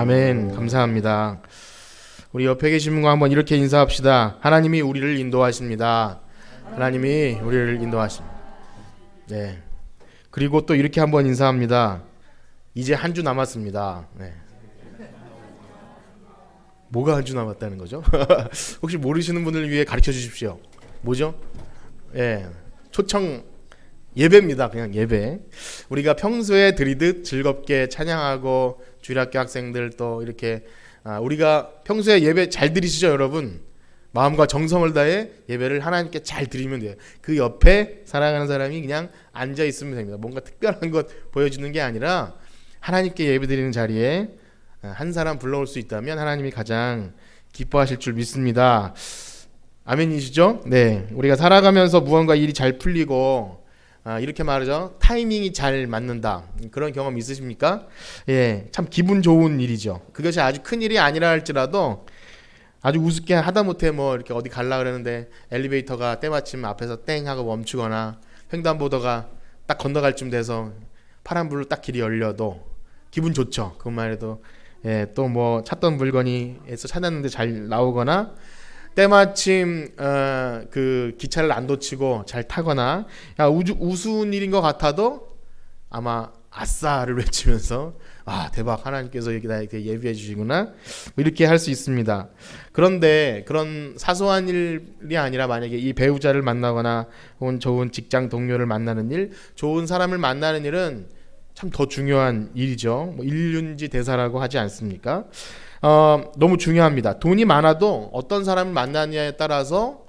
아멘. 감사합니다. 우리 옆에 계신 분과 한번 이렇게 인사합시다. 하나님이 우리를 인도하십니다. 하나님이 우리를 인도하십니다. 네. 그리고 또 이렇게 한번 인사합니다. 이제 한 주 남았습니다. 네. 뭐가 한 주 남았다는 거죠? 혹시 모르시는 분을 위해 가르쳐 주십시오. 뭐죠? 예. 초청 예배입니다. 그냥 예배. 우리가 평소에 드리듯 즐겁게 찬양하고 주일학교 학생들 또 이렇게 우리가 평소에 예배 잘 드리시죠, 여러분? 마음과 정성을 다해 예배를 하나님께 잘 드리면 돼요. 그 옆에 사랑하는 사람이 그냥 앉아 있으면 됩니다. 뭔가 특별한 것 보여주는 게 아니라 하나님께 예배 드리는 자리에 한 사람 불러올 수 있다면 하나님이 가장 기뻐하실 줄 믿습니다. 아멘이시죠? 네, 우리가 살아가면서 무언가 일이 잘 풀리고 이렇게 말하죠. 타이밍이 잘 맞는다. 그런 경험 있으십니까? 예, 참 기분 좋은 일이죠. 그것이 아주 큰 일이 아니라 할지라도 아주 우습게 하다못해 뭐 이렇게 어디 갈라 그러는데 엘리베이터가 때마침 앞에서 땡 하고 멈추거나 횡단보도가 딱 건너갈 쯤 돼서 파란불로 딱 길이 열려도 기분 좋죠. 그것만 해도 예, 또 뭐 찾던 물건이 에서 찾았는데 잘 나오거나 때마침 그 기차를 안 놓치고 잘 타거나 우스운 일인 것 같아도 아마 아싸를 외치면서 대박, 하나님께서 이렇게 예비해 주시구나 이렇게 할 수 있습니다. 그런데 그런 사소한 일이 아니라 만약에 이 배우자를 만나거나 혹은 좋은 직장 동료를 만나는 일, 좋은 사람을 만나는 일은 참 더 중요한 일이죠. 뭐 일륜지 대사라고 하지 않습니까? 너무 중요합니다. 돈이 많아도 어떤 사람을 만나느냐에 따라서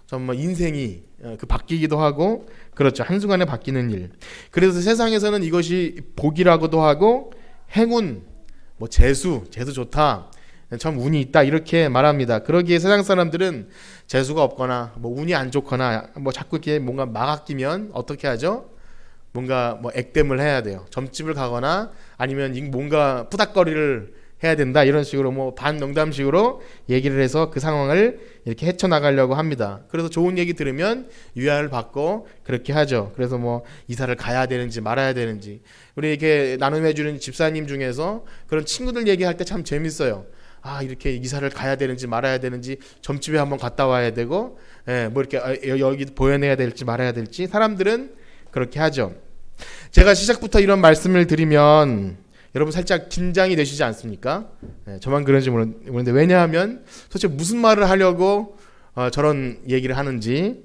정말 인생이 바뀌기도 하고 그렇죠. 한순간에 바뀌는 일. 그래서 세상에서는 이것이 복이라고도 하고 행운, 뭐 재수 좋다, 참 운이 있다 이렇게 말합니다. 그러기에 세상 사람들은 재수가 없거나 뭐 운이 안 좋거나 뭐 자꾸 이렇게 뭔가 막 아끼면 어떻게 하죠? 뭔가 뭐 액땜을 해야 돼요. 점집을 가거나 아니면 뭔가 푸닥거리를 해야 된다 이런 식으로 뭐 반농담식으로 얘기를 해서 그 상황을 이렇게 헤쳐나가려고 합니다. 그래서 좋은 얘기 들으면 위안을 받고 그렇게 하죠. 그래서 뭐 이사를 가야 되는지 말아야 되는지 우리 이렇게 나눔해주는 집사님 중에서 그런 친구들 얘기할 때 참 재밌어요. 이렇게 이사를 가야 되는지 말아야 되는지 점집에 한번 갔다 와야 되고 뭐 이렇게 여기 보여내야 될지 말아야 될지 사람들은 그렇게 하죠. 제가 시작부터 이런 말씀을 드리면 여러분 살짝 긴장이 되시지 않습니까? 저만 그런지 모르는데 왜냐하면 도대체 무슨 말을 하려고 저런 얘기를 하는지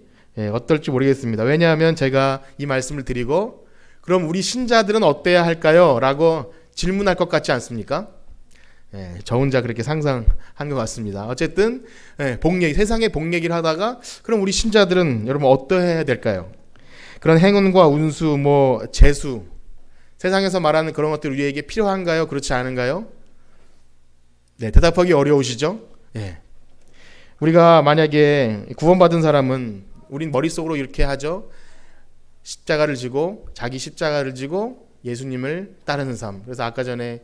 어떨지 모르겠습니다. 왜냐하면 제가 이 말씀을 드리고 그럼 우리 신자들은 어때야 할까요? 라고 질문할 것 같지 않습니까? 저 혼자 그렇게 상상한 것 같습니다. 어쨌든 세상의 복 얘기를 하다가 그럼 우리 신자들은 여러분 어떠해야 될까요? 그런 행운과 운수, 뭐 재수, 세상에서 말하는 그런 것들 우리에게 필요한가요? 그렇지 않은가요? 네, 대답하기 어려우시죠? 우리가 만약에 구원받은 사람은 우린 머릿속으로 이렇게 하죠. 십자가를 지고 자기 십자가를 지고 예수님을 따르는 삶. 그래서 아까 전에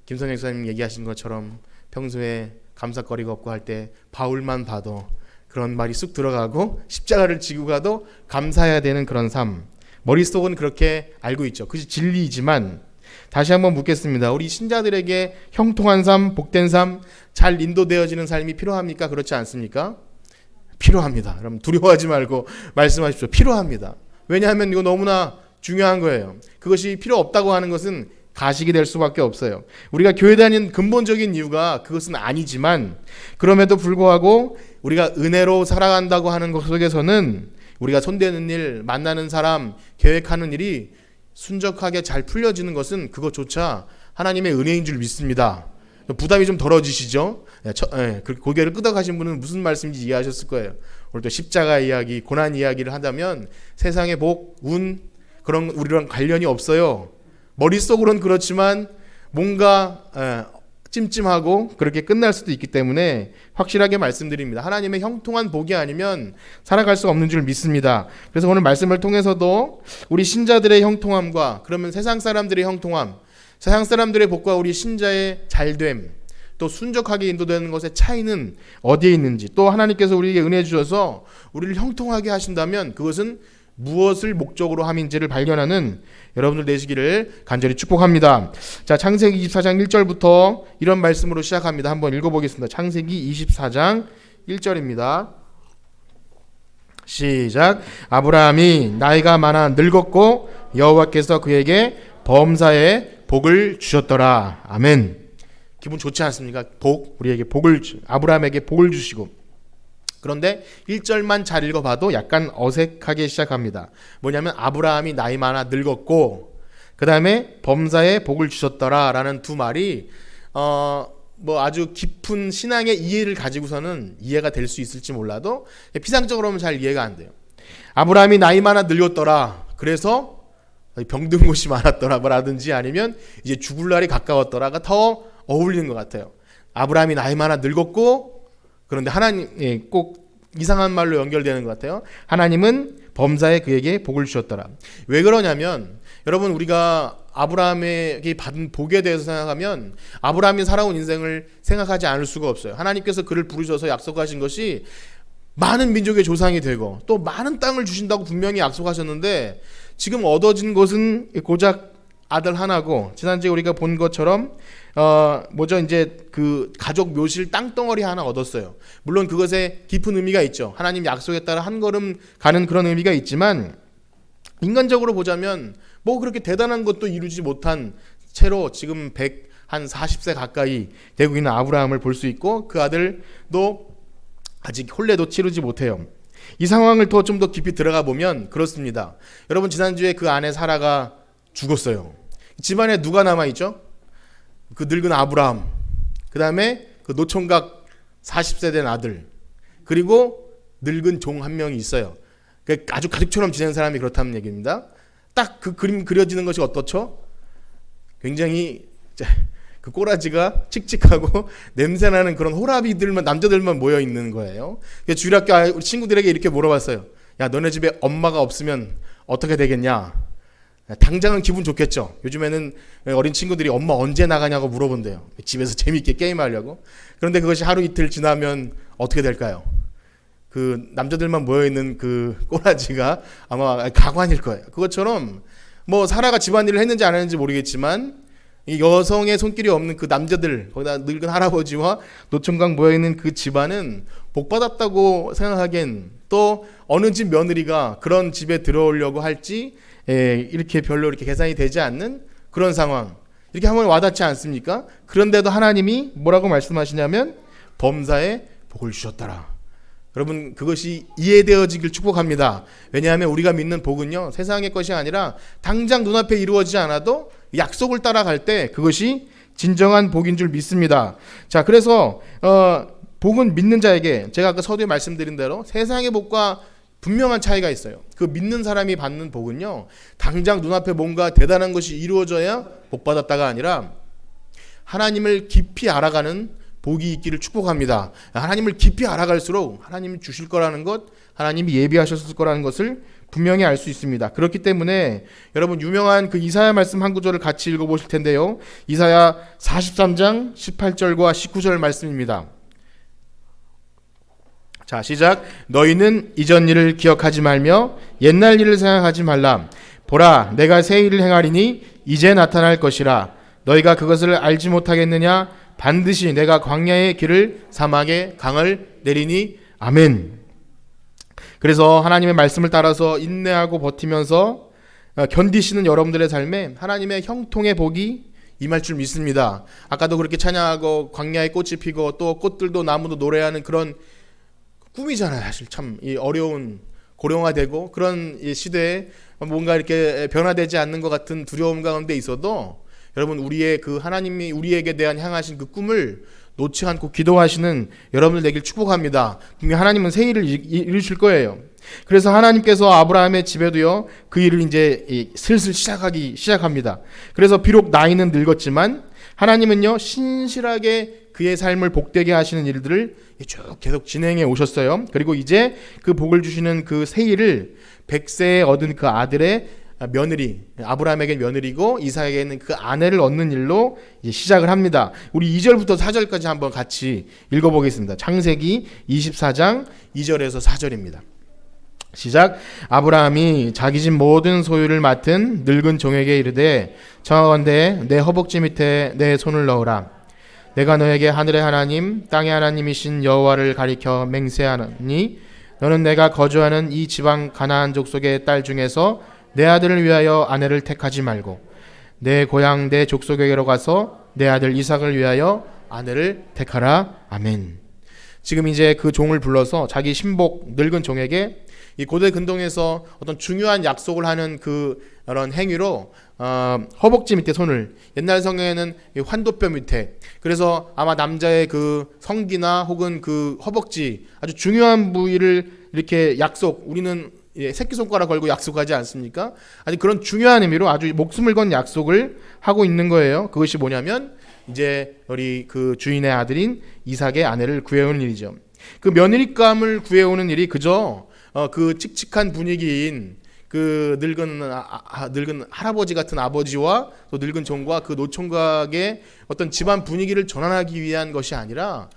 김선영 목사님 얘기하신 것처럼 평소에 감사거리가 없고 할 때 바울만 봐도 그런 말이 쑥 들어가고 십자가를 지고 가도 감사해야 되는 그런 삶. 머릿속은 그렇게 알고 있죠. 그것이 진리이지만 다시 한번 묻겠습니다. 우리 신자들에게 형통한 삶, 복된 삶, 잘 인도되어지는 삶이 필요합니까? 그렇지 않습니까? 필요합니다. 여러분 두려워하지 말고 말씀하십시오. 필요합니다. 왜냐하면 이거 너무나 중요한 거예요. 그것이 필요 없다고 하는 것은 가식이 될 수밖에 없어요. 우리가 교회 다니는 근본적인 이유가 그것은 아니지만 그럼에도 불구하고 우리가 은혜로 살아간다고 하는 것 속에서는 우리가 손대는 일, 만나는 사람, 계획하는 일이 순적하게 잘 풀려지는 것은 그것조차 하나님의 은혜인 줄 믿습니다. 부담이 좀 덜어지시죠? 고개를 끄덕하신 분은 무슨 말씀인지 이해하셨을 거예요. 오늘 또 십자가 이야기, 고난 이야기를 한다면 세상의 복, 운 그런 우리랑 관련이 없어요. 머릿속으로는 그렇지만 뭔가 찜찜하고 그렇게 끝날 수도 있기 때문에 확실하게 말씀드립니다. 하나님의 형통한 복이 아니면 살아갈 수 없는 줄 믿습니다. 그래서 오늘 말씀을 통해서도 우리 신자들의 형통함과 그러면 세상 사람들의 형통함, 세상 사람들의 복과 우리 신자의 잘됨, 또 순적하게 인도되는 것의 차이는 어디에 있는지, 또 하나님께서 우리에게 은혜 주셔서 우리를 형통하게 하신다면 그것은 무엇을 목적으로 함인지를 발견하는 여러분들 되시기를 간절히 축복합니다. 자, 창세기 24장 1절부터 이런 말씀으로 시작합니다. 한번 읽어보겠습니다. 창세기 24장 1절입니다. 시작. 아브라함이 나이가 많아 늙었고 여호와께서 그에게 범사에 복을 주셨더라. 아멘. 기분 좋지 않습니까? 우리에게 아브라함에게 복을 주시고. 그런데 1절만 잘 읽어봐도 약간 어색하게 시작합니다. 뭐냐면 아브라함이 나이 많아 늙었고 그 다음에 범사에 복을 주셨더라 라는 두 말이 아주 깊은 신앙의 이해를 가지고서는 이해가 될 수 있을지 몰라도 피상적으로는 잘 이해가 안 돼요. 아브라함이 나이 많아 늙었더라. 그래서 병든 곳이 많았더라 라든지 아니면 이제 죽을 날이 가까웠더라가 더 어울리는 것 같아요. 아브라함이 나이 많아 늙었고 그런데 하나님 꼭 이상한 말로 연결되는 것 같아요. 하나님은 범사에 그에게 복을 주셨더라. 왜 그러냐면 여러분 우리가 아브라함에게 받은 복에 대해서 생각하면 아브라함이 살아온 인생을 생각하지 않을 수가 없어요. 하나님께서 그를 부르셔서 약속하신 것이 많은 민족의 조상이 되고 또 많은 땅을 주신다고 분명히 약속하셨는데 지금 얻어진 것은 고작 아들 하나고 지난주에 우리가 본 것처럼 이제 그 가족 묘실 땅덩어리 하나 얻었어요. 물론 그것에 깊은 의미가 있죠. 하나님 약속에 따라 한 걸음 가는 그런 의미가 있지만 인간적으로 보자면 그렇게 대단한 것도 이루지 못한 채로 지금 140세 가까이 되고 있는 아브라함을 볼 수 있고 그 아들도 아직 혼례도 치르지 못해요. 이 상황을 좀 더 깊이 들어가 보면 그렇습니다. 여러분 지난주에 그 아내 사라가 죽었어요. 집안에 누가 남아있죠? 그 늙은 아브라함, 그 다음에 그 노총각 40세 된 아들, 그리고 늙은 종 한 명이 있어요. 아주 가족처럼 지낸 사람이 그렇다는 얘기입니다. 딱 그 그림 그려지는 것이 어떻죠? 굉장히 그 꼬라지가 칙칙하고 냄새나는 그런 남자들만 모여 있는 거예요. 주일학교 우리 친구들에게 이렇게 물어봤어요. 야, 너네 집에 엄마가 없으면 어떻게 되겠냐? 당장은 기분 좋겠죠. 요즘에는 어린 친구들이 엄마 언제 나가냐고 물어본대요. 집에서 재미있게 게임하려고. 그런데 그것이 하루 이틀 지나면 어떻게 될까요? 그 남자들만 모여있는 그 꼬라지가 아마 가관일 거예요. 그것처럼 사라가 집안일을 했는지 안 했는지 모르겠지만 이 여성의 손길이 없는 그 남자들, 거기다 늙은 할아버지와 노총각 모여있는 그 집안은 복받았다고 생각하기엔 또 어느 집 며느리가 그런 집에 들어오려고 할지 이렇게 별로 이렇게 계산이 되지 않는 그런 상황. 이렇게 하면 와닿지 않습니까? 그런데도 하나님이 뭐라고 말씀하시냐면 범사에 복을 주셨더라. 여러분 그것이 이해되어지길 축복합니다. 왜냐하면 우리가 믿는 복은요 세상의 것이 아니라 당장 눈앞에 이루어지지 않아도 약속을 따라갈 때 그것이 진정한 복인 줄 믿습니다. 자, 그래서 복은 믿는 자에게 제가 아까 서두에 말씀드린 대로 세상의 복과 분명한 차이가 있어요. 그 믿는 사람이 받는 복은요 당장 눈앞에 뭔가 대단한 것이 이루어져야 복받았다가 아니라 하나님을 깊이 알아가는 복이 있기를 축복합니다. 하나님을 깊이 알아갈수록 하나님이 주실 거라는 것, 하나님이 예비하셨을 거라는 것을 분명히 알 수 있습니다. 그렇기 때문에 여러분 유명한 그 이사야 말씀 한 구절을 같이 읽어보실 텐데요. 이사야 43장 18절과 19절 말씀입니다. 자, 시작. 너희는 이전 일을 기억하지 말며 옛날 일을 생각하지 말라. 보라, 내가 새 일을 행하리니 이제 나타날 것이라. 너희가 그것을 알지 못하겠느냐? 반드시 내가 광야의 길을 사막의 강을 내리니. 아멘. 그래서 하나님의 말씀을 따라서 인내하고 버티면서 견디시는 여러분들의 삶에 하나님의 형통의 복이 임할 줄 믿습니다. 아까도 그렇게 찬양하고 광야에 꽃이 피고 또 꽃들도 나무도 노래하는 그런 꿈이잖아요. 사실 참 이 어려운 고령화되고 그런 이 시대에 뭔가 이렇게 변화되지 않는 것 같은 두려움 가운데 있어도 여러분 우리의 그 하나님이 우리에게 대한 향하신 그 꿈을 놓지 않고 기도하시는 여러분들 되길 축복합니다. 분명히 하나님은 새 일을 이루실 거예요. 그래서 하나님께서 아브라함의 집에도요 그 일을 이제 슬슬 시작합니다. 그래서 비록 나이는 늙었지만 하나님은요 신실하게 그의 삶을 복되게 하시는 일들을 쭉 계속 진행해 오셨어요. 그리고 이제 그 복을 주시는 그 새 일을 100세에 얻은 그 아들의 며느리, 아브라함에게 며느리고 이삭에게는 그 아내를 얻는 일로 이제 시작을 합니다. 우리 2절부터 4절까지 한번 같이 읽어보겠습니다. 창세기 24장 2절에서 4절입니다. 시작. 아브라함이 자기 집 모든 소유를 맡은 늙은 종에게 이르되 청하건대 내 허벅지 밑에 내 손을 넣으라. 내가 너에게 하늘의 하나님 땅의 하나님이신 여호와를 가리켜 맹세하니 너는 내가 거주하는 이 지방 가나안 족속의 딸 중에서 내 아들을 위하여 아내를 택하지 말고 내 고향 내 족속에게로 가서 내 아들 이삭을 위하여 아내를 택하라. 아멘. 지금 이제 그 종을 불러서 자기 신복 늙은 종에게 이 고대 근동에서 어떤 중요한 약속을 하는 그런 행위로 허벅지 밑에 손을, 옛날 성경에는 환도뼈 밑에, 그래서 아마 남자의 그 성기나 혹은 그 허벅지 아주 중요한 부위를 이렇게 약속, 우리는 새끼손가락 걸고 약속하지 않습니까? 아주 그런 중요한 의미로 아주 목숨을 건 약속을 하고 있는 거예요. 그것이 뭐냐면 이제 우리 그 주인의 아들인 이삭의 아내를 구해오는 일이죠. 그 며느리감을 구해오는 일이 그저 그 칙칙한 분위기인 그 늙은 할아버지 같은 아버지와 또 늙은 종과 그 노총각의 어떤 집안 분위기를 전환하기 위한 것이 아니라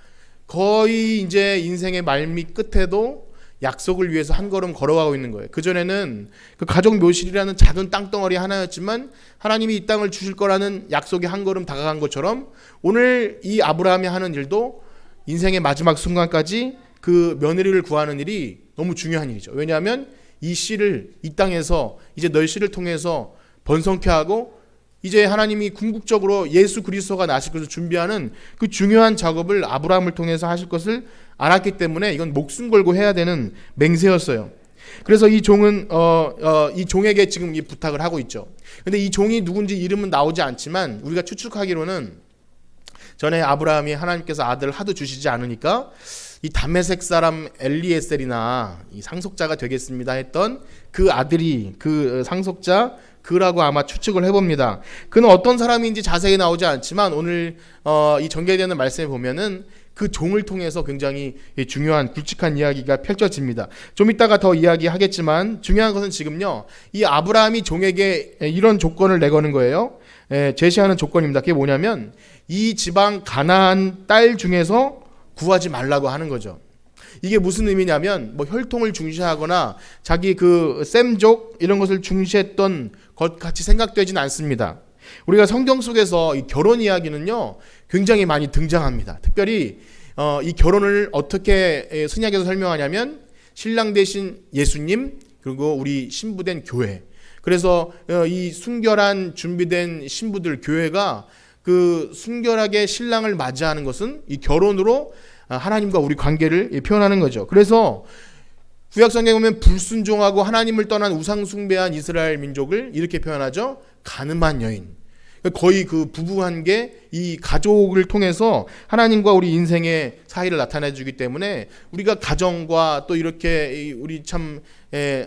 거의 이제 인생의 말밑 끝에도 약속을 위해서 한 걸음 걸어가고 있는 거예요. 그전에는 그 가족 묘실이라는 작은 땅덩어리 하나였지만 하나님이 이 땅을 주실 거라는 약속이 한 걸음 다가간 것처럼 오늘 이 아브라함이 하는 일도 인생의 마지막 순간까지 그 며느리를 구하는 일이 너무 중요한 일이죠. 왜냐하면 이 씨를 이 땅에서 이제 너희 씨를 통해서 번성케 하고 이제 하나님이 궁극적으로 예수 그리스도가 나실 것을 준비하는 그 중요한 작업을 아브라함을 통해서 하실 것을 알았기 때문에 이건 목숨 걸고 해야 되는 맹세였어요. 그래서 이 종은 이 종에게 지금 이 부탁을 하고 있죠. 근데 이 종이 누군지 이름은 나오지 않지만 우리가 추측하기로는 전에 아브라함이 하나님께서 아들을 하도 주시지 않으니까 이 다메섹 사람 엘리에셀이나 이 상속자가 되겠습니다 했던 그 아들이 그 상속자 그라고 아마 추측을 해봅니다. 그는 어떤 사람인지 자세히 나오지 않지만 오늘 이 전개되는 말씀에 보면은 그 종을 통해서 굉장히 중요한 굵직한 이야기가 펼쳐집니다. 좀 이따가 더 이야기하겠지만 중요한 것은 지금요, 이 아브라함이 종에게 이런 조건을 내거는 거예요. 제시하는 조건입니다. 그게 뭐냐면 이 지방 가나안 딸 중에서 구하지 말라고 하는 거죠. 이게 무슨 의미냐면 뭐 혈통을 중시하거나 자기 그 셈족 이런 것을 중시했던 것 같이 생각되진 않습니다. 우리가 성경 속에서 이 결혼 이야기는요 굉장히 많이 등장합니다. 특별히 이 결혼을 어떻게 신약에서 설명하냐면 신랑 대신 예수님 그리고 우리 신부된 교회. 그래서 이 순결한 준비된 신부들 교회가 그 순결하게 신랑을 맞이하는 것은 이 결혼으로 하나님과 우리 관계를 표현하는 거죠. 그래서 구약 성경에 보면 불순종하고 하나님을 떠난 우상 숭배한 이스라엘 민족을 이렇게 표현하죠. 가늠한 여인. 거의 그 부부한 게 이 가족을 통해서 하나님과 우리 인생의 사이를 나타내 주기 때문에 우리가 가정과 또 이렇게 우리 참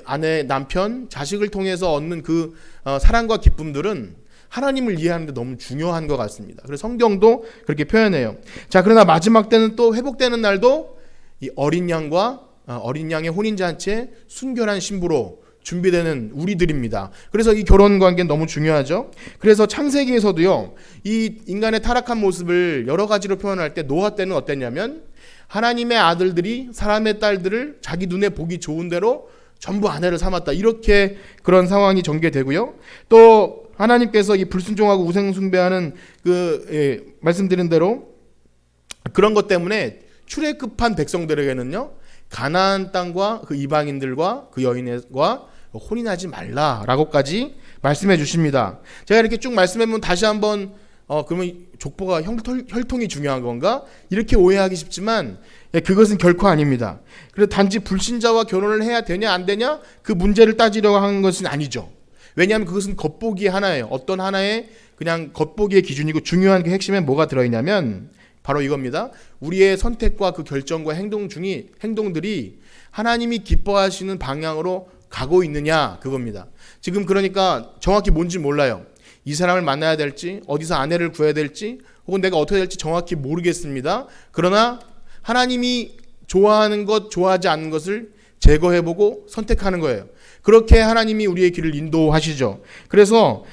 아내, 남편, 자식을 통해서 얻는 그 사랑과 기쁨들은 하나님을 이해하는 데 너무 중요한 것 같습니다. 그래서 성경도 그렇게 표현해요. 자, 그러나 마지막 때는 또 회복되는 날도 이 어린 양의 혼인잔치에 순결한 신부로 준비되는 우리들입니다. 그래서 이 결혼 관계는 너무 중요하죠. 그래서 창세기에서도요, 이 인간의 타락한 모습을 여러 가지로 표현할 때 노아 때는 어땠냐면 하나님의 아들들이 사람의 딸들을 자기 눈에 보기 좋은 대로 전부 아내를 삼았다. 이렇게 그런 상황이 전개되고요. 또 하나님께서 이 불순종하고 우상 숭배하는 말씀드린 대로 그런 것 때문에 출애굽한 백성들에게는요 가나안 땅과 그 이방인들과 그 여인과 혼인하지 말라라고까지 말씀해 주십니다. 제가 이렇게 쭉 말씀해 보면 다시 한번 그러면 족보가 혈통이 중요한 건가? 이렇게 오해하기 쉽지만 그것은 결코 아닙니다. 그래서 단지 불신자와 결혼을 해야 되냐 안 되냐 그 문제를 따지려고 하는 것은 아니죠. 왜냐하면 그것은 겉보기 하나예요. 어떤 하나의 그냥 겉보기의 기준이고 중요한 그 핵심에 뭐가 들어있냐면 바로 이겁니다. 우리의 선택과 그 결정과 행동들이 하나님이 기뻐하시는 방향으로 가고 있느냐 그겁니다. 지금 그러니까 정확히 뭔지 몰라요. 이 사람을 만나야 될지 어디서 아내를 구해야 될지 혹은 내가 어떻게 될지 정확히 모르겠습니다. 그러나 하나님이 좋아하는 것 좋아하지 않는 것을 제거해보고 선택하는 거예요. 그렇게 하나님이 우리의 길을 인도하시죠. 그래서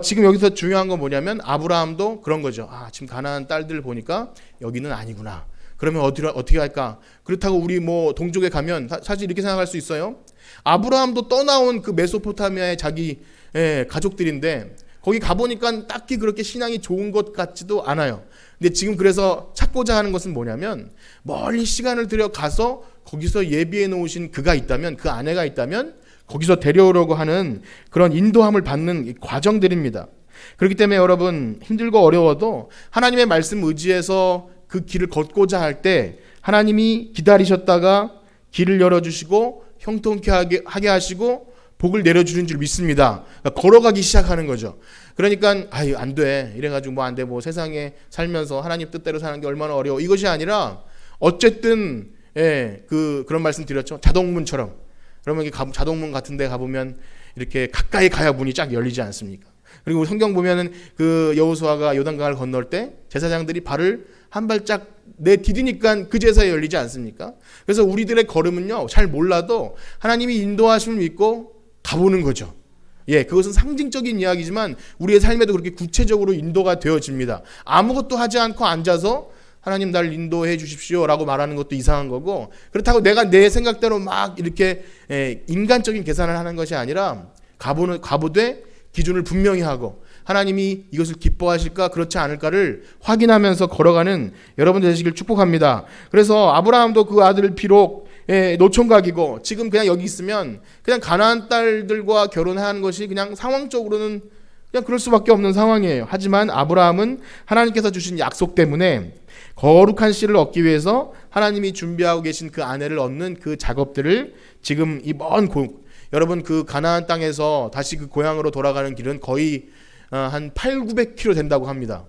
지금 여기서 중요한 건 뭐냐면 아브라함도 그런 거죠. 지금 가나안 딸들 보니까 여기는 아니구나. 그러면 어떻게 할까? 그렇다고 우리 뭐 동족에 가면 사실 이렇게 생각할 수 있어요. 아브라함도 떠나온 그 메소포타미아의 자기 가족들인데 거기 가보니까 딱히 그렇게 신앙이 좋은 것 같지도 않아요. 근데 지금 그래서 찾고자 하는 것은 뭐냐면 멀리 시간을 들여 가서 거기서 예비해 놓으신 그가 있다면, 그 아내가 있다면 거기서 데려오려고 하는 그런 인도함을 받는 과정들입니다. 그렇기 때문에 여러분, 힘들고 어려워도 하나님의 말씀 의지해서 그 길을 걷고자 할 때 하나님이 기다리셨다가 길을 열어주시고 형통케 하게 하시고 복을 내려주는 줄 믿습니다. 그러니까 걸어가기 시작하는 거죠. 그러니까 안 돼, 이래가지고 뭐 안 돼, 뭐 세상에 살면서 하나님 뜻대로 사는 게 얼마나 어려워, 이것이 아니라 어쨌든 그런 말씀 드렸죠. 자동문처럼. 그러면 자동문 같은 데 가보면 이렇게 가까이 가야 문이 쫙 열리지 않습니까? 그리고 성경 보면은 그 여호수아가 요단강을 건널 때 제사장들이 발을 한 발짝 내디디니까 그 제사에 열리지 않습니까? 그래서 우리들의 걸음은요, 잘 몰라도 하나님이 인도하심을 믿고 가보는 거죠. 그것은 상징적인 이야기지만 우리의 삶에도 그렇게 구체적으로 인도가 되어집니다. 아무것도 하지 않고 앉아서 하나님 날 인도해 주십시오 라고 말하는 것도 이상한 거고, 그렇다고 내가 내 생각대로 막 이렇게 인간적인 계산을 하는 것이 아니라 가보되 기준을 분명히 하고 하나님이 이것을 기뻐하실까 그렇지 않을까를 확인하면서 걸어가는 여러분들 되시길 축복합니다. 그래서 아브라함도 그 아들을 비록 노총각이고 지금 그냥 여기 있으면 그냥 가나안 딸들과 결혼하는 것이 그냥 상황적으로는 그냥 그럴 수밖에 없는 상황이에요. 하지만 아브라함은 하나님께서 주신 약속 때문에 거룩한 씨를 얻기 위해서 하나님이 준비하고 계신 그 아내를 얻는 그 작업들을 지금 이 먼 여러분, 그 가나안 땅에서 다시 그 고향으로 돌아가는 길은 거의 한 800-900km 된다고 합니다.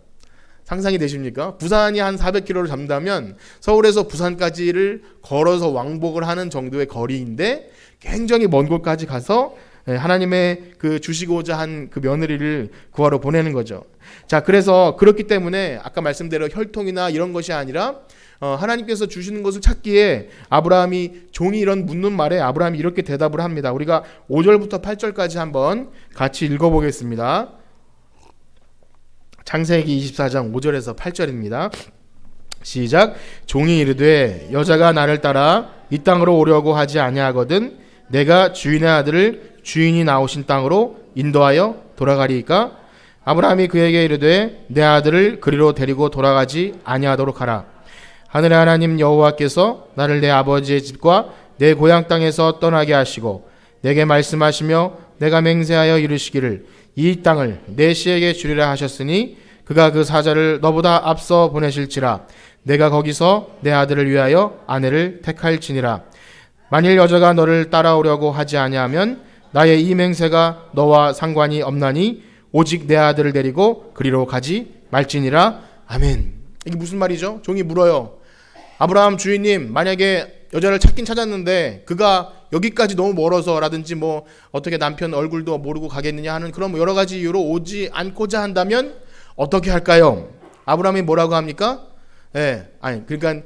상상이 되십니까? 부산이 한 400km를 잡는다면 서울에서 부산까지를 걸어서 왕복을 하는 정도의 거리인데 굉장히 먼 곳까지 가서 하나님의 그 주시고자 한 그 며느리를 구하러 보내는 거죠. 자, 그래서 그렇기 때문에 아까 말씀대로 혈통이나 이런 것이 아니라 하나님께서 주시는 것을 찾기에 아브라함이 종이 이런 묻는 말에 아브라함이 이렇게 대답을 합니다. 우리가 5절부터 8절까지 한번 같이 읽어보겠습니다. 창세기 24장 5절에서 8절입니다. 시작. 종이 이르되 여자가 나를 따라 이 땅으로 오려고 하지 아니하거든 내가 주인의 아들을 주인이 나오신 땅으로 인도하여 돌아가리이까? 아브라함이 그에게 이르되 내 아들을 그리로 데리고 돌아가지 아니하도록 하라. 하늘의 하나님 여호와께서 나를 내 아버지의 집과 내 고향 땅에서 떠나게 하시고 내게 말씀하시며 내가 맹세하여 이르시기를 이 땅을 내 씨에게 주리라 하셨으니 그가 그 사자를 너보다 앞서 보내실지라 내가 거기서 내 아들을 위하여 아내를 택할지니라. 만일 여자가 너를 따라오려고 하지 아니하면 나의 이 맹세가 너와 상관이 없나니 오직 내 아들을 데리고 그리로 가지 말지니라. 아멘. 이게 무슨 말이죠? 종이 물어요. 아브라함 주인님, 만약에 여자를 찾긴 찾았는데 그가 여기까지 너무 멀어서 라든지 뭐 어떻게 남편 얼굴도 모르고 가겠느냐 하는 그런 여러 가지 이유로 오지 않고자 한다면 어떻게 할까요? 아브라함이 뭐라고 합니까? 그러니까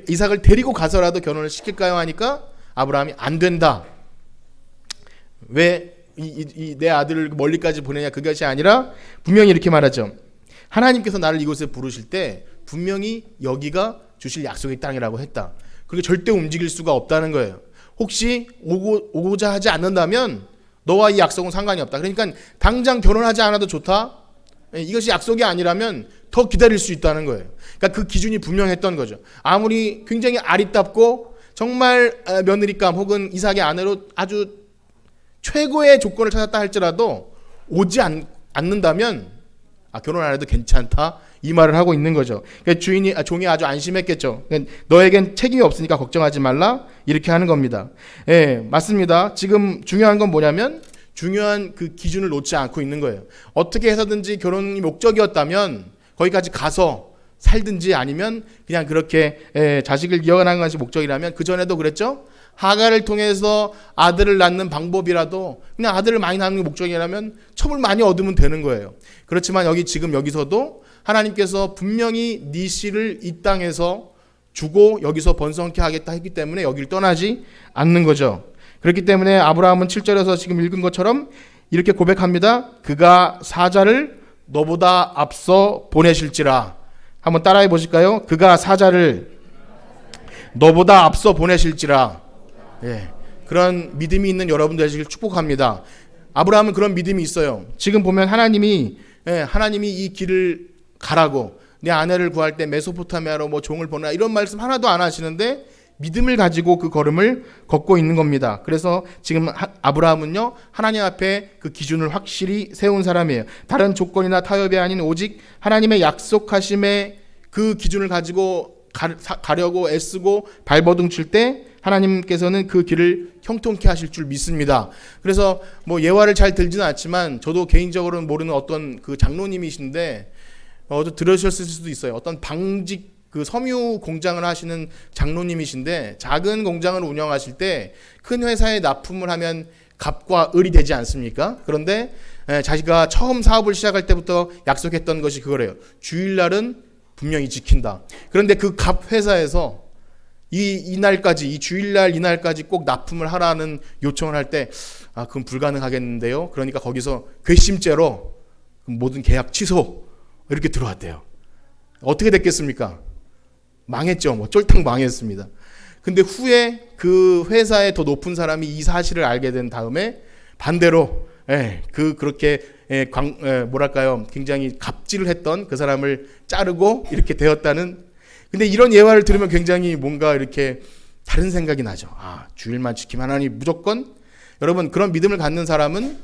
이삭을 데리고 가서라도 결혼을 시킬까요? 하니까 아브라함이 안 된다. 왜 내 아들을 멀리까지 보내냐, 그것이 아니라 분명히 이렇게 말하죠. 하나님께서 나를 이곳에 부르실 때 분명히 여기가 주실 약속의 땅이라고 했다. 그리고 절대 움직일 수가 없다는 거예요. 혹시 오고자 하지 않는다면 너와 이 약속은 상관이 없다. 그러니까 당장 결혼하지 않아도 좋다. 이것이 약속이 아니라면 더 기다릴 수 있다는 거예요. 그러니까 그 기준이 분명했던 거죠. 아무리 굉장히 아리답고 정말 며느리감 혹은 이삭의 아내로 아주 최고의 조건을 찾았다 할지라도 오지 않는다면 결혼 안 해도 괜찮다, 이 말을 하고 있는 거죠. 그러니까 종이 아주 안심했겠죠. 그러니까 너에겐 책임이 없으니까 걱정하지 말라, 이렇게 하는 겁니다. 맞습니다. 지금 중요한 건 뭐냐면 중요한 그 기준을 놓지 않고 있는 거예요. 어떻게 해서든지 결혼이 목적이었다면 거기까지 가서 살든지 아니면 그냥 그렇게 자식을 이어가는 것이 목적이라면, 그전에도 그랬죠. 하갈을 통해서 아들을 낳는 방법이라도 그냥 아들을 많이 낳는 게 목적이라면 첩을 많이 얻으면 되는 거예요. 그렇지만 지금 여기서도 하나님께서 분명히 네 씨를 이 땅에서 주고 여기서 번성케 하겠다 했기 때문에 여기를 떠나지 않는 거죠. 그렇기 때문에 아브라함은 7절에서 지금 읽은 것처럼 이렇게 고백합니다. 그가 사자를 너보다 앞서 보내실지라. 한번 따라해 보실까요? 그가 사자를 너보다 앞서 보내실지라. 예, 그런 믿음이 있는 여러분 되시길 축복합니다. 아브라함은 그런 믿음이 있어요. 지금 보면 하나님이 이 길을 가라고, 내 아내를 구할 때 메소포타미아로 뭐 종을 보내라, 이런 말씀 하나도 안 하시는데 믿음을 가지고 그 걸음을 걷고 있는 겁니다. 그래서 지금 아브라함은요, 하나님 앞에 그 기준을 확실히 세운 사람이에요. 다른 조건이나 타협이 아닌 오직 하나님의 약속하심의 그 기준을 가지고 가려고 애쓰고 발버둥 칠 때 하나님께서는 그 길을 형통케 하실 줄 믿습니다. 그래서 뭐 예화를 잘 들지는 않지만 저도 개인적으로는 모르는 어떤 그 장로님이신데 들으셨을 수도 있어요. 어떤 방직 그 섬유 공장을 하시는 장로님이신데, 작은 공장을 운영하실 때 큰 회사에 납품을 하면 갑과 을이 되지 않습니까? 그런데 자기가 처음 사업을 시작할 때부터 약속했던 것이 그거래요. 주일날은 분명히 지킨다. 그런데 그 갑 회사에서 이날까지, 이 주일날 이날까지 꼭 납품을 하라는 요청을 할 때, 그건 불가능하겠는데요. 그러니까 거기서 괘씸죄로 모든 계약 취소, 이렇게 들어왔대요. 어떻게 됐겠습니까? 망했죠. 뭐 쫄딱 망했습니다. 근데 후에 그 회사에 더 높은 사람이 이 사실을 알게 된 다음에 반대로 그렇게 뭐랄까요, 굉장히 갑질을 했던 그 사람을 자르고 이렇게 되었다는. 근데 이런 예화를 들으면 굉장히 뭔가 이렇게 다른 생각이 나죠. 주일만 지키면 하나님 무조건. 여러분, 그런 믿음을 갖는 사람은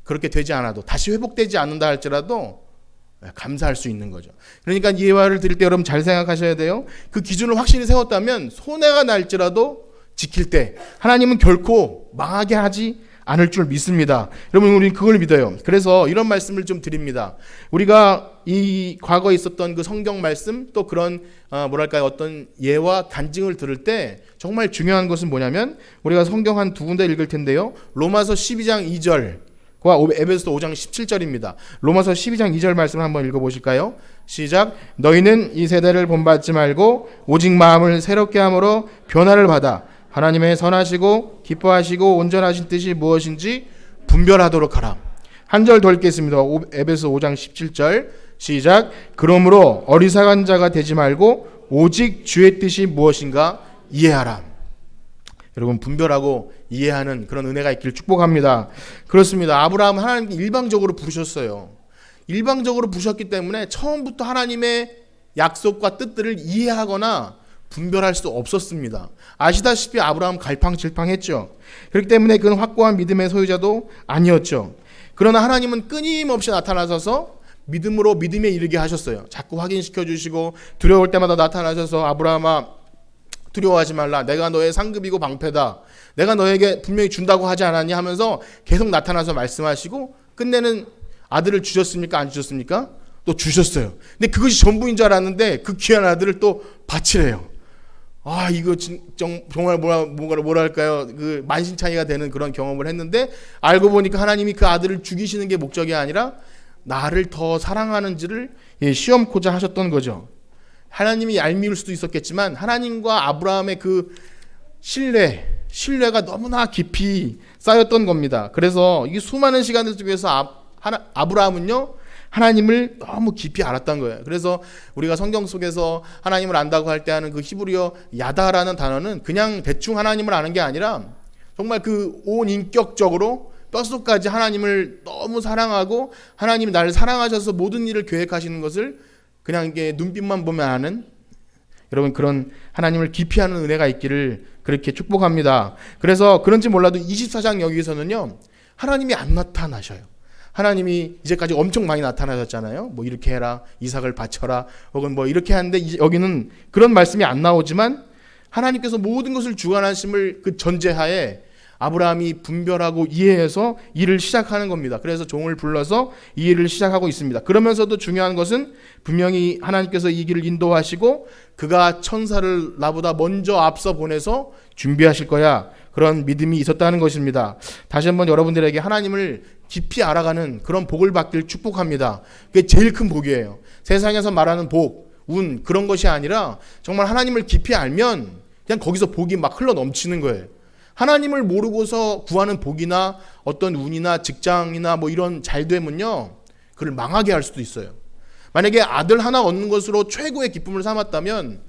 그렇게 되지 않아도, 다시 회복되지 않는다 할지라도 감사할 수 있는 거죠. 그러니까 이 예화를 들을 때 여러분 잘 생각하셔야 돼요. 그 기준을 확실히 세웠다면 손해가 날지라도 지킬 때 하나님은 결코 망하게 하지 않을 줄 믿습니다. 여러분, 우리는 그걸 믿어요. 그래서 이런 말씀을 좀 드립니다. 우리가 이 과거에 있었던 그 성경 말씀, 또 그런 뭐랄까요, 어떤 예와 간증을 들을 때 정말 중요한 것은 뭐냐면, 우리가 성경 한 두 군데 읽을 텐데요. 로마서 12장 2절 과 에베소서 5장 17절입니다. 로마서 12장 2절 말씀 한번 읽어보실까요? 시작. 너희는 이 세대를 본받지 말고 오직 마음을 새롭게 함으로 변화를 받아 하나님의 선하시고 기뻐하시고 온전하신 뜻이 무엇인지 분별하도록 하라. 한 절 더 읽겠습니다. 에베소서 5장 17절 시작. 그러므로 어리석은 자가 되지 말고 오직 주의 뜻이 무엇인가 이해하라. 여러분, 분별하고 이해하는 그런 은혜가 있기를 축복합니다. 그렇습니다. 아브라함은 하나님께 일방적으로 부르셨어요. 일방적으로 부르셨기 때문에 처음부터 하나님의 약속과 뜻들을 이해하거나 분별할 수 없었습니다. 아시다시피 아브라함 갈팡질팡했죠. 그렇기 때문에 그는 확고한 믿음의 소유자도 아니었죠. 그러나 하나님은 끊임없이 나타나셔서 믿음으로 믿음에 이르게 하셨어요. 자꾸 확인시켜 주시고 두려울 때마다 나타나셔서 아브라함아, 두려워하지 말라. 내가 너의 상급이고 방패다. 내가 너에게 분명히 준다고 하지 않았니? 하면서 계속 나타나서 말씀하시고, 끝내는 아들을 주셨습니까? 안 주셨습니까? 또 주셨어요. 근데 그것이 전부인 줄 알았는데 그 귀한 아들을 또 바치래요. 이거 정말 뭐랄까요, 그 만신창이가 되는 그런 경험을 했는데, 알고 보니까 하나님이 그 아들을 죽이시는 게 목적이 아니라 나를 더 사랑하는지를 시험코자 하셨던 거죠. 하나님이 얄미울 수도 있었겠지만 하나님과 아브라함의 그 신뢰가 너무나 깊이 쌓였던 겁니다. 그래서 이 수많은 시간들 속에서 아브라함은요, 하나님을 너무 깊이 알았던 거예요. 그래서 우리가 성경 속에서 하나님을 안다고 할 때 하는 그 히브리어 야다라는 단어는 그냥 대충 하나님을 아는 게 아니라 정말 그 온 인격적으로 뼛속까지 하나님을 너무 사랑하고, 하나님이 나를 사랑하셔서 모든 일을 계획하시는 것을 그냥 이게 눈빛만 보면 아는, 여러분, 그런 하나님을 깊이 아는 은혜가 있기를 그렇게 축복합니다. 그래서 그런지 몰라도 24장 여기서는요, 하나님이 안 나타나셔요. 하나님이 이제까지 엄청 많이 나타나셨잖아요. 뭐 이렇게 해라, 이삭을 바쳐라, 혹은 뭐 이렇게 하는데 여기는 그런 말씀이 안 나오지만 하나님께서 모든 것을 주관하심을 그 전제하에 아브라함이 분별하고 이해해서 일을 시작하는 겁니다. 그래서 종을 불러서 이 일을 시작하고 있습니다. 그러면서도 중요한 것은 분명히 하나님께서 이 길을 인도하시고 그가 천사를 나보다 먼저 앞서 보내서 준비하실 거야, 그런 믿음이 있었다는 것입니다. 다시 한번 여러분들에게 하나님을 깊이 알아가는 그런 복을 받길 축복합니다. 그게 제일 큰 복이에요. 세상에서 말하는 복, 운, 그런 것이 아니라 정말 하나님을 깊이 알면 그냥 거기서 복이 막 흘러 넘치는 거예요. 하나님을 모르고서 구하는 복이나 어떤 운이나 직장이나 뭐 이런 잘되면요, 그를 망하게 할 수도 있어요. 만약에 아들 하나 얻는 것으로 최고의 기쁨을 삼았다면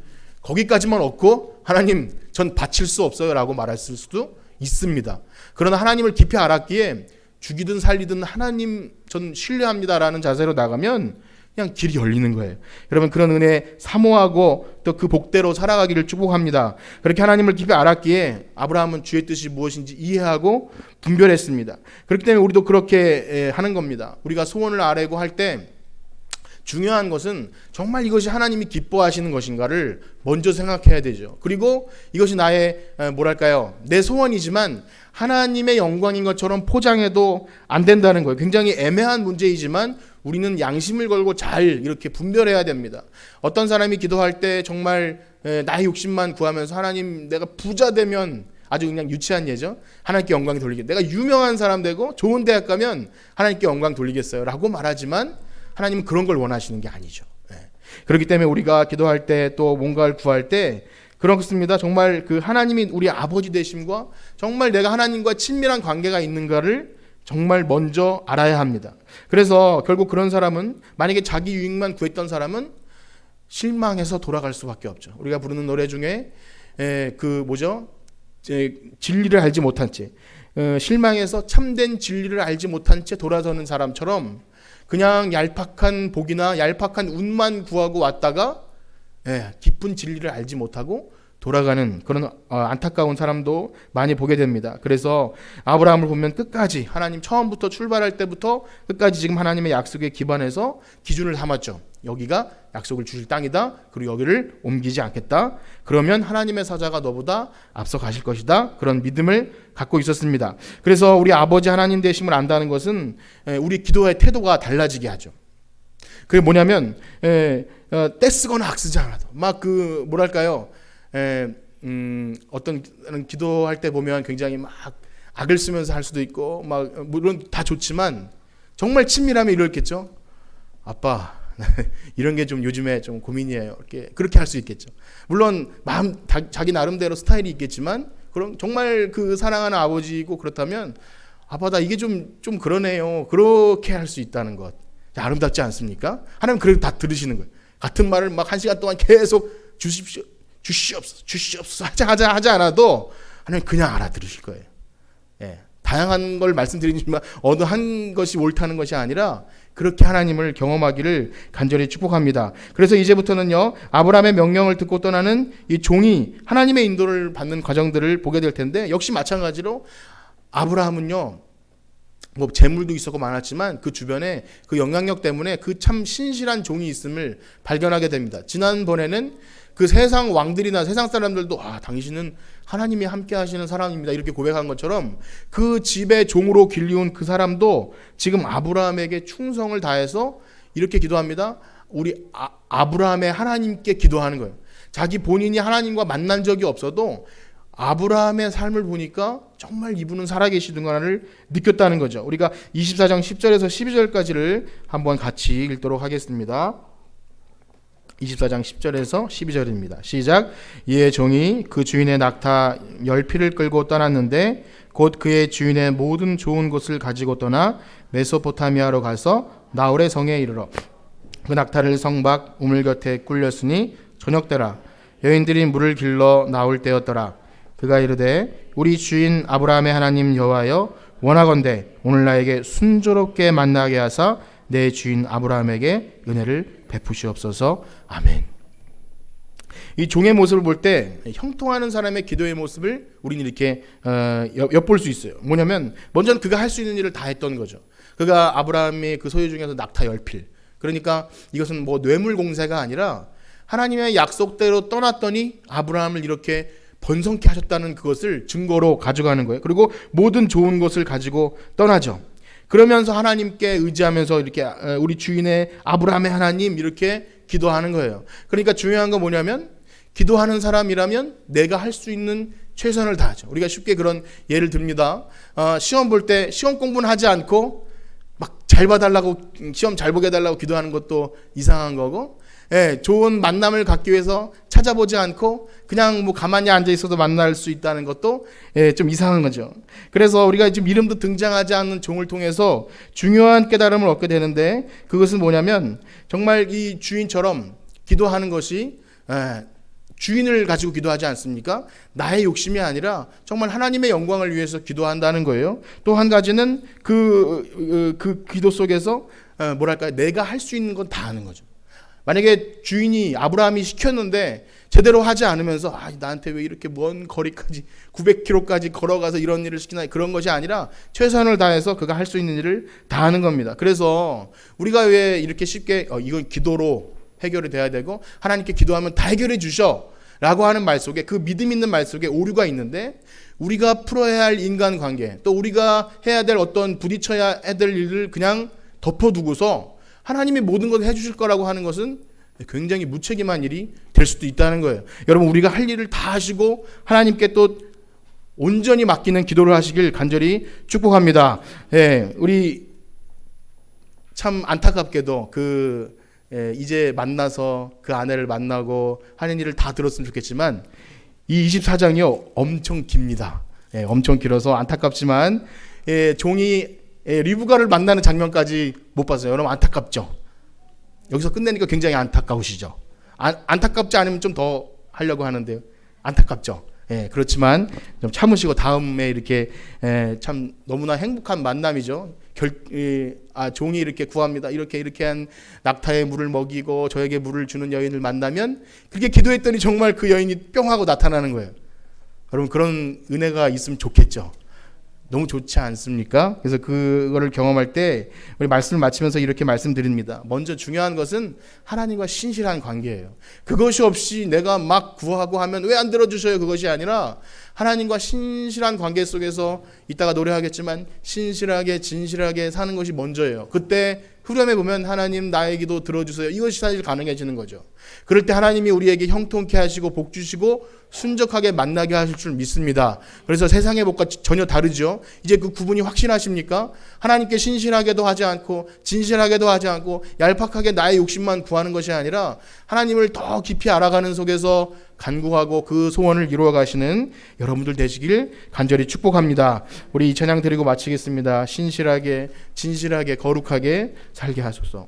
거기까지만 얻고 하나님 전 바칠 수 없어요 라고 말했을 수도 있습니다. 그러나 하나님을 깊이 알았기에 죽이든 살리든 하나님 전 신뢰합니다 라는 자세로 나가면 그냥 길이 열리는 거예요. 여러분 그런 은혜 사모하고 또 그 복대로 살아가기를 축복합니다. 그렇게 하나님을 깊이 알았기에 아브라함은 주의 뜻이 무엇인지 이해하고 분별했습니다. 그렇기 때문에 우리도 그렇게 하는 겁니다. 우리가 소원을 아뢰고 할 때 중요한 것은 정말 이것이 하나님이 기뻐하시는 것인가를 먼저 생각해야 되죠. 그리고 이것이 나의 뭐랄까요, 내 소원이지만 하나님의 영광인 것처럼 포장해도 안 된다는 거예요. 굉장히 애매한 문제이지만 우리는 양심을 걸고 잘 이렇게 분별해야 됩니다. 어떤 사람이 기도할 때 정말 나의 욕심만 구하면서 하나님 내가 부자 되면, 아주 그냥 유치한 예죠, 하나님께 영광 돌리겠, 내가 유명한 사람 되고 좋은 대학 가면 하나님께 영광 돌리겠어요 라고 말하지만 하나님은 그런 걸 원하시는 게 아니죠. 그렇기 때문에 우리가 기도할 때 또 뭔가를 구할 때 그렇습니다. 정말 그 하나님이 우리 아버지 되심과 정말 내가 하나님과 친밀한 관계가 있는가를 정말 먼저 알아야 합니다. 그래서 결국 그런 사람은, 만약에 자기 유익만 구했던 사람은 실망해서 돌아갈 수밖에 없죠. 우리가 부르는 노래 중에 진리를 알지 못한 채, 실망해서 참된 진리를 알지 못한 채 돌아서는 사람처럼 그냥 얄팍한 복이나 얄팍한 운만 구하고 왔다가 깊은 진리를 알지 못하고 돌아가는 그런 안타까운 사람도 많이 보게 됩니다. 그래서 아브라함을 보면 끝까지 하나님, 처음부터 출발할 때부터 끝까지 지금 하나님의 약속에 기반해서 기준을 삼았죠. 여기가 약속을 주실 땅이다. 그리고 여기를 옮기지 않겠다. 그러면 하나님의 사자가 너보다 앞서 가실 것이다. 그런 믿음을 갖고 있었습니다. 그래서 우리 아버지 하나님 되심을 안다는 것은 우리 기도의 태도가 달라지게 하죠. 그게 뭐냐면 떼쓰거나 악쓰지 않아도 막 뭐랄까요, 어떤 기도할 때 보면 굉장히 막 악을 쓰면서 할 수도 있고 막 물론 다 좋지만 정말 친밀하면 이렇겠죠. 아빠 이런 게 좀 요즘에 좀 고민이에요. 그렇게 할 수 있겠죠. 물론 자기 나름대로 스타일이 있겠지만 그럼 정말 그 사랑하는 아버지이고 그렇다면 아빠 나 이게 좀 그러네요. 그렇게 할 수 있다는 것 아름답지 않습니까? 하나님 그래도 다 들으시는 거예요. 같은 말을 막 1시간 동안 계속 주시옵소서 하지 않아도 하나님 그냥 알아들으실 거예요. 다양한 걸 말씀드리지만 어느 한 것이 옳다는 것이 아니라 그렇게 하나님을 경험하기를 간절히 축복합니다. 그래서 이제부터는요, 아브라함의 명령을 듣고 떠나는 이 종이 하나님의 인도를 받는 과정들을 보게 될 텐데, 역시 마찬가지로 아브라함은요, 뭐 재물도 있었고 많았지만 그 주변에 그 영향력 때문에 그 참 신실한 종이 있음을 발견하게 됩니다. 지난번에는 그 세상 왕들이나 세상 사람들도 당신은 하나님이 함께 하시는 사람입니다 이렇게 고백한 것처럼 그 집의 종으로 길리운 그 사람도 지금 아브라함에게 충성을 다해서 이렇게 기도합니다. 우리 아브라함의 하나님께 기도하는 거예요. 자기 본인이 하나님과 만난 적이 없어도 아브라함의 삶을 보니까 정말 이분은 살아계시는가를 느꼈다는 거죠. 우리가 24장 10절에서 12절까지를 한번 같이 읽도록 하겠습니다. 24장 10절에서 12절입니다. 시작. 이에 종이 그 주인의 낙타 10匹를 끌고 떠났는데 곧 그의 주인의 모든 좋은 것을 가지고 떠나 메소포타미아로 가서 나홀의 성에 이르러 그 낙타를 성 밖 우물 곁에 꿀렸으니 저녁때라 여인들이 물을 길러 나올 때였더라. 그가 이르되 우리 주인 아브라함의 하나님 여호와여 원하건대 오늘 나에게 순조롭게 만나게 하사 내 주인 아브라함에게 은혜를 베푸시옵소서. 아멘. 이 종의 모습을 볼 때 형통하는 사람의 기도의 모습을 우리는 이렇게 엿볼 수 있어요. 뭐냐면 먼저는 그가 할 수 있는 일을 다 했던 거죠. 그가 아브라함의 그 소유 중에서 낙타 10필, 그러니까 이것은 뭐 뇌물 공세가 아니라 하나님의 약속대로 떠났더니 아브라함을 이렇게 번성케 하셨다는 그것을 증거로 가져가는 거예요. 그리고 모든 좋은 것을 가지고 떠나죠. 그러면서 하나님께 의지하면서 이렇게 우리 주인의 아브라함의 하나님 이렇게 기도하는 거예요. 그러니까 중요한 건 뭐냐면 기도하는 사람이라면 내가 할 수 있는 최선을 다하죠. 우리가 쉽게 그런 예를 듭니다. 시험 볼 때 시험 공부는 하지 않고 막 잘 봐달라고, 시험 잘 보게 해달라고 기도하는 것도 이상한 거고, 예, 좋은 만남을 갖기 위해서 찾아보지 않고 그냥 뭐 가만히 앉아 있어도 만날 수 있다는 것도 예, 좀 이상한 거죠. 그래서 우리가 지금 이름도 등장하지 않는 종을 통해서 중요한 깨달음을 얻게 되는데, 그것은 뭐냐면 정말 이 주인처럼 기도하는 것이 예, 주인을 가지고 기도하지 않습니까? 나의 욕심이 아니라 정말 하나님의 영광을 위해서 기도한다는 거예요. 또 한 가지는 그 기도 속에서 뭐랄까요, 내가 할 수 있는 건 다 하는 거죠. 만약에 주인이 아브라함이 시켰는데 제대로 하지 않으면서 나한테 왜 이렇게 먼 거리까지 900km까지 걸어가서 이런 일을 시키나, 그런 것이 아니라 최선을 다해서 그가 할 수 있는 일을 다 하는 겁니다. 그래서 우리가 왜 이렇게 쉽게 이건 기도로 해결이 돼야 되고 하나님께 기도하면 다 해결해 주셔 라고 하는 말 속에, 그 믿음 있는 말 속에 오류가 있는데, 우리가 풀어야 할 인간관계, 또 우리가 해야 될 어떤 부딪혀야 될 일을 그냥 덮어두고서 하나님이 모든 것을 해주실 거라고 하는 것은 굉장히 무책임한 일이 될 수도 있다는 거예요. 여러분, 우리가 할 일을 다 하시고 하나님께 또 온전히 맡기는 기도를 하시길 간절히 축복합니다. 예, 우리 참 안타깝게도 이제 만나서 그 아내를 만나고 하는 일을 다 들었으면 좋겠지만 이 24장이요 엄청 깁니다. 예, 엄청 길어서 안타깝지만 종이 리브가를 만나는 장면까지 못 봤어요. 여러분, 안타깝죠? 여기서 끝내니까 굉장히 안타까우시죠? 안타깝지 않으면 좀 더 하려고 하는데요. 안타깝죠? 예, 그렇지만 좀 참으시고 다음에 이렇게 참 너무나 행복한 만남이죠. 종이 이렇게 구합니다. 이렇게 한 낙타에 물을 먹이고 저에게 물을 주는 여인을 만나면, 그렇게 기도했더니 정말 그 여인이 뿅 하고 나타나는 거예요. 여러분, 그런 은혜가 있으면 좋겠죠. 너무 좋지 않습니까? 그래서 그거를 경험할 때 우리 말씀을 마치면서 이렇게 말씀드립니다. 먼저 중요한 것은 하나님과 신실한 관계예요. 그것이 없이 내가 막 구하고 하면 왜 안 들어주셔요? 그것이 아니라 하나님과 신실한 관계 속에서, 이따가 노래하겠지만 신실하게 진실하게 사는 것이 먼저예요. 그때 후렴에 보면 하나님 나의 기도 들어주세요, 이것이 사실 가능해지는 거죠. 그럴 때 하나님이 우리에게 형통케 하시고 복 주시고 순적하게 만나게 하실 줄 믿습니다. 그래서 세상의 복과 전혀 다르죠. 이제 그 구분이 확신하십니까? 하나님께 신실하게도 하지 않고 진실하게도 하지 않고 얄팍하게 나의 욕심만 구하는 것이 아니라 하나님을 더 깊이 알아가는 속에서 간구하고 그 소원을 이루어 가시는 여러분들 되시길 간절히 축복합니다. 우리 이 찬양 드리고 마치겠습니다. 신실하게 진실하게 거룩하게 살게 하소서.